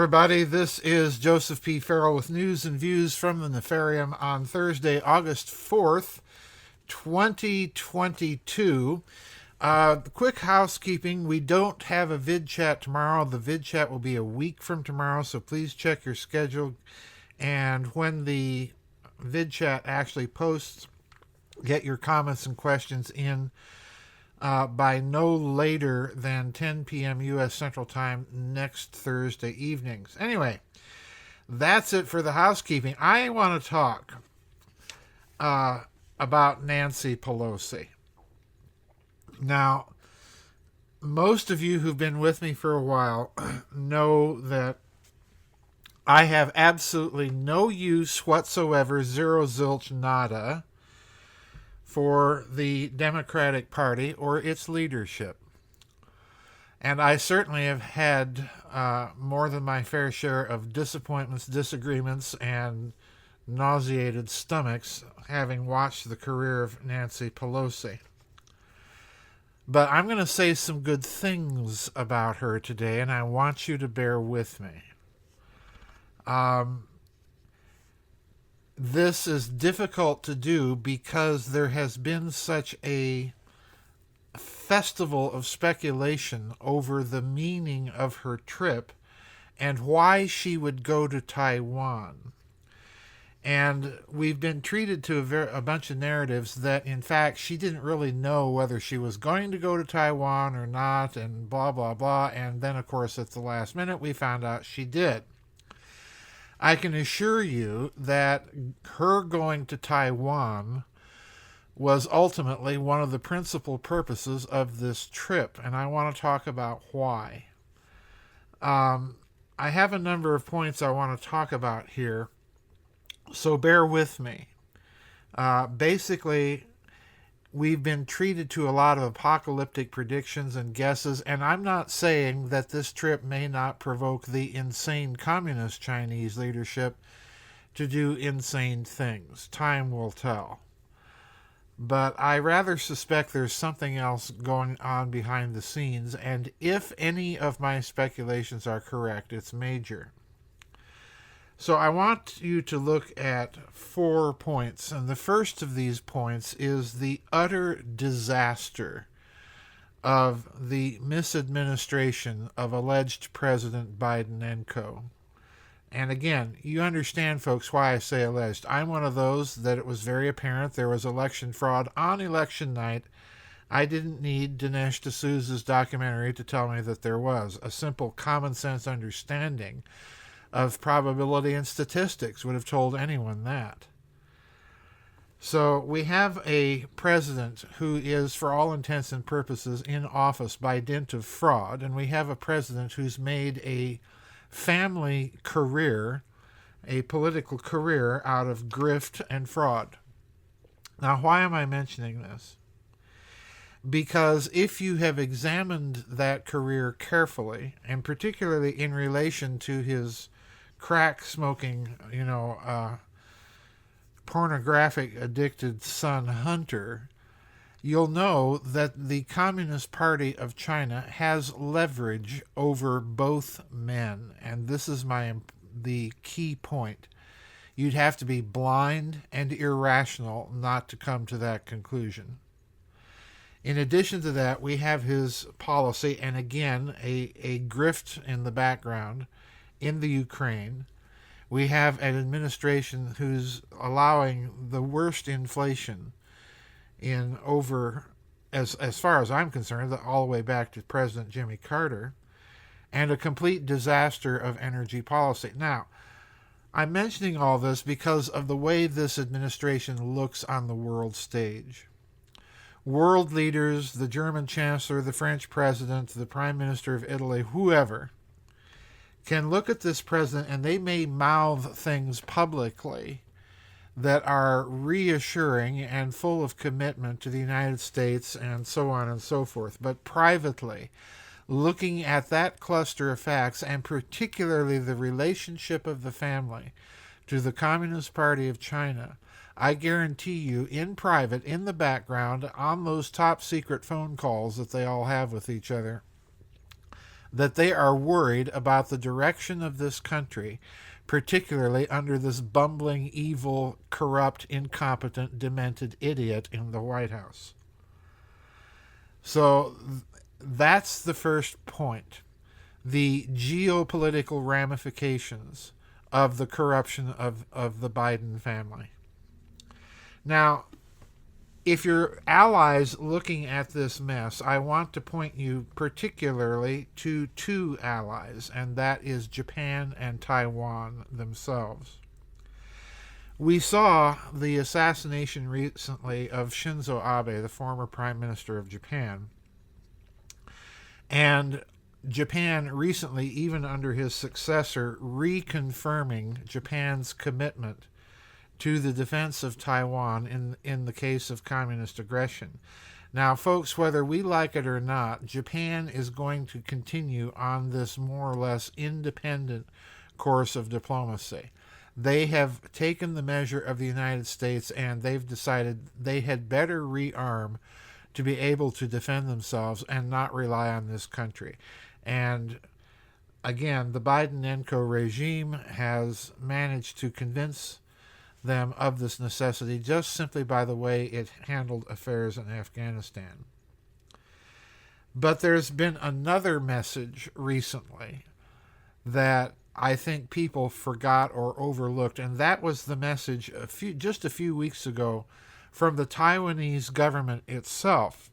everybody. This is Joseph P. Farrell with news and views from the Nefarium on Thursday, August 4th, 2022. Quick housekeeping. We don't have a vid chat tomorrow. The vid chat will be a week from tomorrow, so please check your schedule. And when the vid chat actually posts, get your comments and questions in by no later than 10 p.m. U.S. Central Time next Thursday evenings. Anyway, that's it for the housekeeping. I want to talk about Nancy Pelosi. Now, most of you who've been with me for a while know that I have absolutely no use whatsoever, zero zilch nada, for the Democratic Party or its leadership. And I certainly have had more than my fair share of disappointments, disagreements, and nauseated stomachs having watched the career of Nancy Pelosi. But I'm going to say some good things about her today, and I want you to bear with me. This is difficult to do because there has been such a festival of speculation over the meaning of her trip and why she would go to Taiwan. And we've been treated to a bunch of narratives that, in fact, she didn't really know whether she was going to go to Taiwan or not, and blah, blah, blah. And then, of course, at the last minute, we found out she did. I can assure you that her going to Taiwan was ultimately one of the principal purposes of this trip, and I want to talk about why. I have a number of points I want to talk about here, so bear with me. Basically, we've been treated to a lot of apocalyptic predictions and guesses, and I'm not saying that this trip may not provoke the insane communist Chinese leadership to do insane things. Time will tell. But I rather suspect there's something else going on behind the scenes, and if any of my speculations are correct, it's major. So I want you to look at 4 points, and the first of these points is the utter disaster of the misadministration of alleged President Biden and co. And again, you understand, folks, why I say alleged. I'm one of those that it was very apparent there was election fraud on election night. I didn't need Dinesh D'Souza's documentary to tell me that there was. A simple common sense understanding of probability and statistics would have told anyone that. So we have a president who is, for all intents and purposes, in office by dint of fraud, and we have a president who's made a family career, a political career, out of grift and fraud. Now, why am I mentioning this? Because if you have examined that career carefully, and particularly in relation to his crack smoking, pornographic addicted son Hunter, you'll know that the Communist Party of China has leverage over both men, and this is the key point. You'd have to be blind and irrational not to come to that conclusion. In addition to that, we have his policy, and again, a grift in the background in the Ukraine. We have an administration who's allowing the worst inflation in over, as far as I'm concerned, all the way back to President Jimmy Carter, and a complete disaster of energy policy. Now, I'm mentioning all this because of the way this administration looks on the world stage. World leaders, the German Chancellor, the French President, the Prime Minister of Italy, whoever, can look at this president and they may mouth things publicly that are reassuring and full of commitment to the United States and so on and so forth. But privately, looking at that cluster of facts, and particularly the relationship of the family to the Communist Party of China, I guarantee you, in private, in the background, on those top secret phone calls that they all have with each other, that they are worried about the direction of this country, particularly under this bumbling, evil, corrupt, incompetent, demented idiot in the White House. So that's the first point. The geopolitical ramifications of the corruption of the Biden family. Now, if your allies looking at this mess, I want to point you particularly to two allies, and that is Japan and Taiwan themselves. We saw the assassination recently of Shinzo Abe, the former Prime Minister of Japan. And Japan recently, even under his successor, reconfirming Japan's commitment to the defense of Taiwan in the case of communist aggression. Now, folks, whether we like it or not, Japan is going to continue on this more or less independent course of diplomacy. They have taken the measure of the United States, and they've decided they had better rearm to be able to defend themselves and not rely on this country. And again, the Biden-Enco regime has managed to convince them of this necessity just simply by the way it handled affairs in Afghanistan. But there's been another message recently that I think people forgot or overlooked, and that was the message just a few weeks ago from the Taiwanese government itself.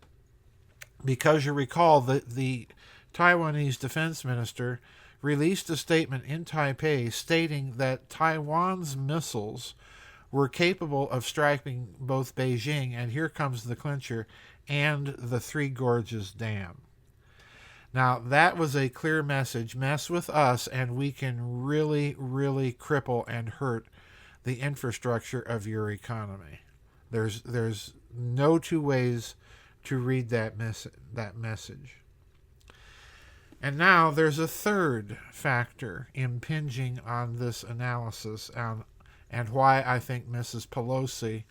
Because you recall that the Taiwanese defense minister released a statement in Taipei stating that Taiwan's missiles were capable of striking both Beijing, and here comes the clincher, and the Three Gorges Dam. Now, that was a clear message. Mess with us, and we can really, really cripple and hurt the infrastructure of your economy. There's no two ways to read that message. And now there's a third factor impinging on this analysis, and why I think Mrs. Pelosi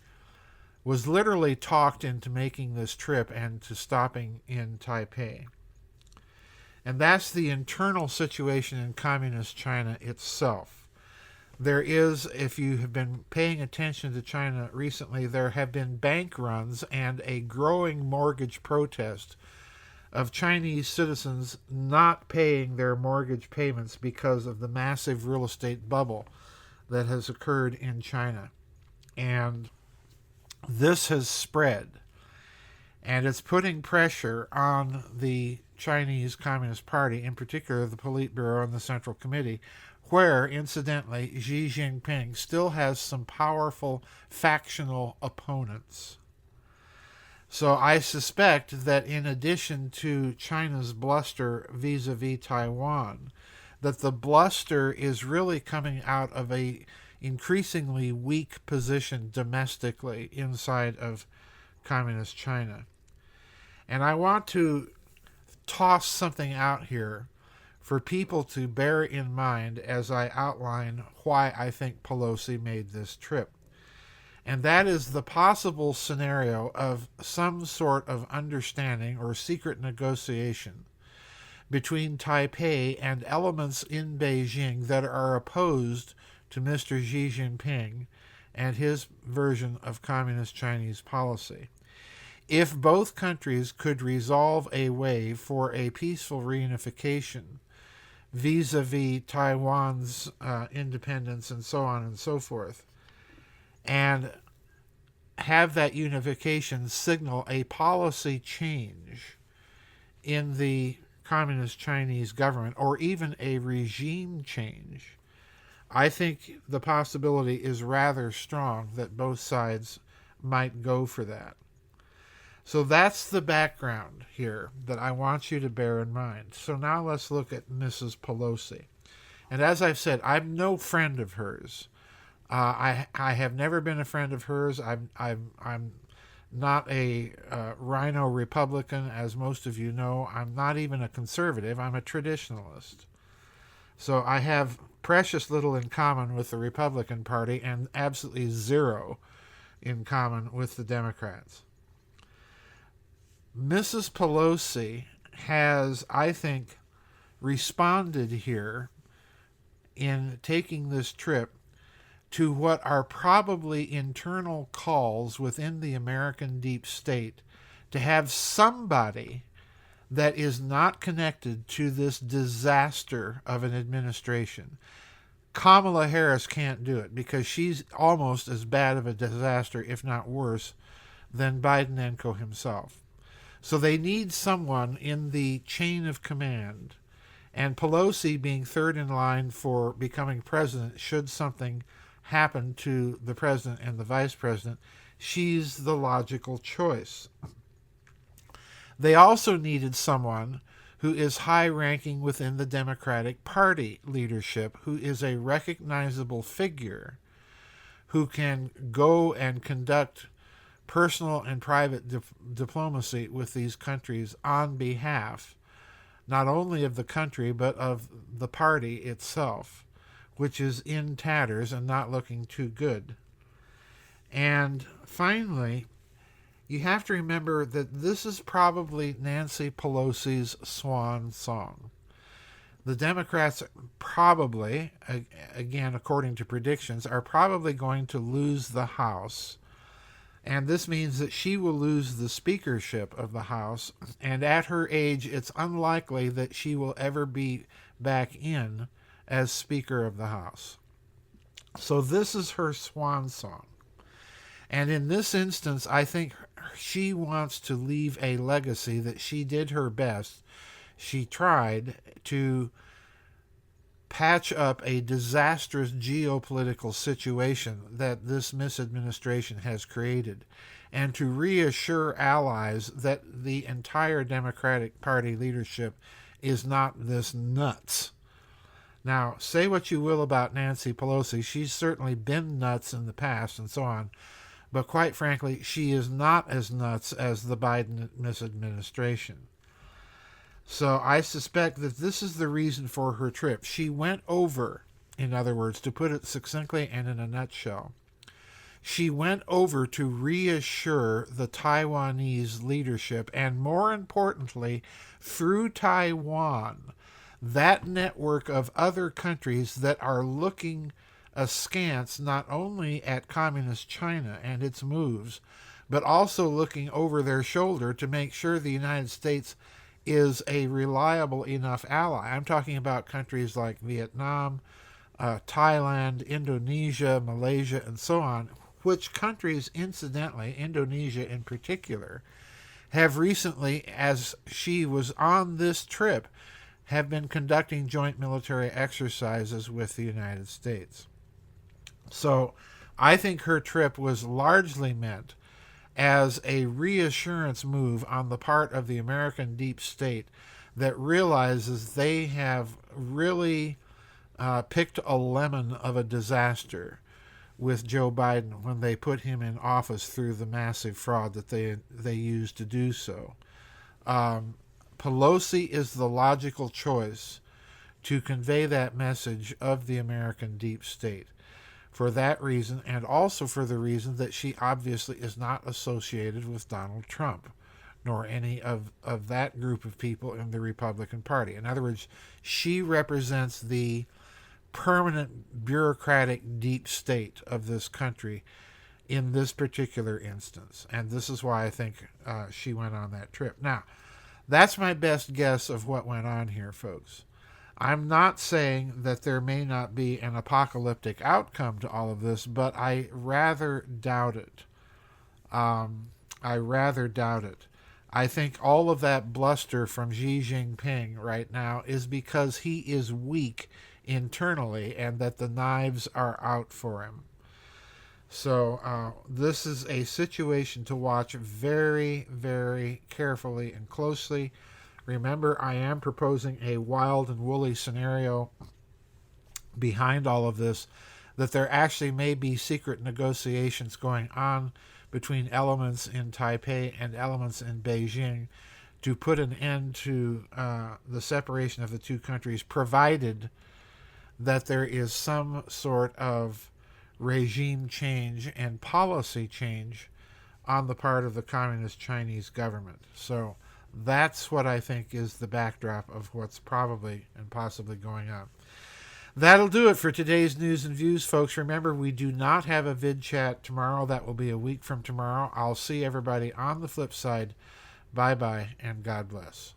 was literally talked into making this trip and to stopping in Taipei. And that's the internal situation in communist China itself. There is, if you have been paying attention to China recently, there have been bank runs and a growing mortgage protest of Chinese citizens not paying their mortgage payments because of the massive real estate bubble that has occurred in China. And this has spread, and it's putting pressure on the Chinese Communist Party, in particular the Politburo and the Central Committee, where, incidentally, Xi Jinping still has some powerful factional opponents. So I suspect that in addition to China's bluster vis-a-vis Taiwan, that the bluster is really coming out of a increasingly weak position domestically inside of communist China. And I want to toss something out here for people to bear in mind as I outline why I think Pelosi made this trip. And that is the possible scenario of some sort of understanding or secret negotiation between Taipei and elements in Beijing that are opposed to Mr. Xi Jinping and his version of communist Chinese policy. If both countries could resolve a way for a peaceful reunification vis-a-vis Taiwan's independence and so on and so forth, and have that unification signal a policy change in the communist Chinese government, or even a regime change, I think the possibility is rather strong that both sides might go for that. So that's the background here that I want you to bear in mind. So now let's look at Mrs. Pelosi. And as I've said, I'm no friend of hers. I have never been a friend of hers. I'm not a rhino Republican, as most of you know. I'm not even a conservative. I'm a traditionalist. So I have precious little in common with the Republican Party and absolutely zero in common with the Democrats. Mrs. Pelosi has, I think, responded here in taking this trip to what are probably internal calls within the American deep state to have somebody that is not connected to this disaster of an administration. Kamala Harris can't do it because she's almost as bad of a disaster, if not worse, than Bidenenko himself. So they need someone in the chain of command. And Pelosi, being third in line for becoming president, should something happen to the president and the vice president, she's the logical choice. They also needed someone who is high-ranking within the Democratic Party leadership, who is a recognizable figure, who can go and conduct personal and private diplomacy with these countries on behalf not only of the country but of the party itself, which is in tatters and not looking too good. And finally, you have to remember that this is probably Nancy Pelosi's swan song. The Democrats probably, again according to predictions, are probably going to lose the House. And this means that she will lose the speakership of the House. And at her age, it's unlikely that she will ever be back in as Speaker of the House. So this is her swan song. And in this instance, I think she wants to leave a legacy that she did her best. She tried to patch up a disastrous geopolitical situation that this misadministration has created, and to reassure allies that the entire Democratic Party leadership is not this nuts. Now, say what you will about Nancy Pelosi, she's certainly been nuts in the past and so on, but quite frankly, she is not as nuts as the Biden misadministration. So I suspect that this is the reason for her trip. She went over, in other words, to put it succinctly and in a nutshell, she went over to reassure the Taiwanese leadership, and more importantly, through Taiwan, that network of other countries that are looking askance not only at communist China and its moves, but also looking over their shoulder to make sure the United States is a reliable enough ally. I'm talking about countries like Vietnam, Thailand, Indonesia, Malaysia, and so on, which countries, incidentally, Indonesia in particular, have recently, as she was on this trip, have been conducting joint military exercises with the United States. So I think her trip was largely meant as a reassurance move on the part of the American deep state that realizes they have really picked a lemon of a disaster with Joe Biden when they put him in office through the massive fraud that they used to do so. Pelosi is the logical choice to convey that message of the American deep state. For that reason, and also for the reason that she obviously is not associated with Donald Trump, nor any of that group of people in the Republican Party. In other words, she represents the permanent bureaucratic deep state of this country in this particular instance. And this is why I think she went on that trip. Now, that's my best guess of what went on here, folks. I'm not saying that there may not be an apocalyptic outcome to all of this, but I rather doubt it. I think all of that bluster from Xi Jinping right now is because he is weak internally and that the knives are out for him. So this is a situation to watch very, very carefully and closely. Remember, I am proposing a wild and woolly scenario behind all of this, that there actually may be secret negotiations going on between elements in Taipei and elements in Beijing to put an end to the separation of the two countries, provided that there is some sort of regime change and policy change on the part of the Communist Chinese government. So That's what I think is the backdrop of what's probably and possibly going on. That'll do it for today's news and views, folks. Remember, we do not have a vid chat tomorrow. That will be a week from tomorrow. I'll see everybody on the flip side. Bye-bye, and God bless.